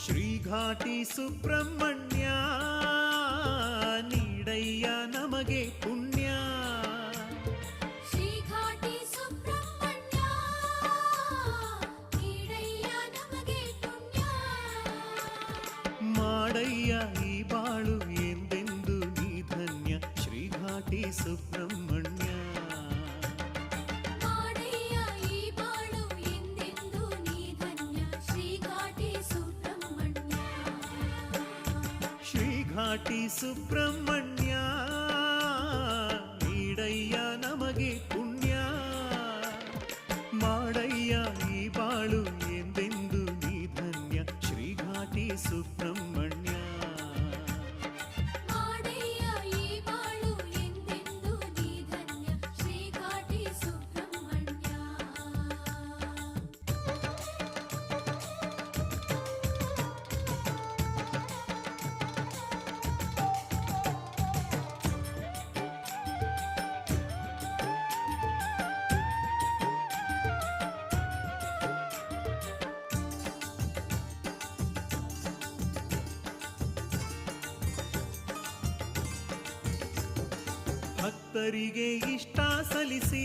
ಶ್ರೀಘಾಟಿ ಸುಬ್ರಹ್ಮಣ್ಯ ನೀಡಯ್ಯ ನಮಗೆ ಪುಣ್ಯ. ಶ್ರೀಘಾಟಿ ಸುಬ್ರಹ್ಮಣ್ಯ ನೀಡಯ್ಯ ನಮಗೆ ಪುಣ್ಯ. ಮಾಡಯ್ಯ ಈ ಬಾಳು ಎಂದೆಂದು ನೀ ಧನ್ಯ ಶ್ರೀಘಾಟಿ ಸುಬ್ರಹ್ಮಣ್ಯ. ಘಾಟಿ ಸುಬ್ರಹ್ಮಣ್ಯ ನೀಡಯ್ಯ ನಮಗೆ ಪುಣ್ಯ. ಮಾಡಯ್ಯ ಈ ಬಾಳು ಎಂದೆಂದು ನೀ ಧನ್ಯ ಶ್ರೀಘಾಟಿ ಸುಬ್ರಹ್ಮಣ್ಯ. ಮಾಡಯ್ಯ ಈ ಬಾಳು ಎಂದೆಂದು ನೀ ಧನ್ಯ ಶ್ರೀಘಾಟಿ ಸುಬ್ರಹ್ಮಣ್ಯ. ಭಕ್ತರಿಗೆ ಇಷ್ಟ ಸಲ್ಲಿಸಿ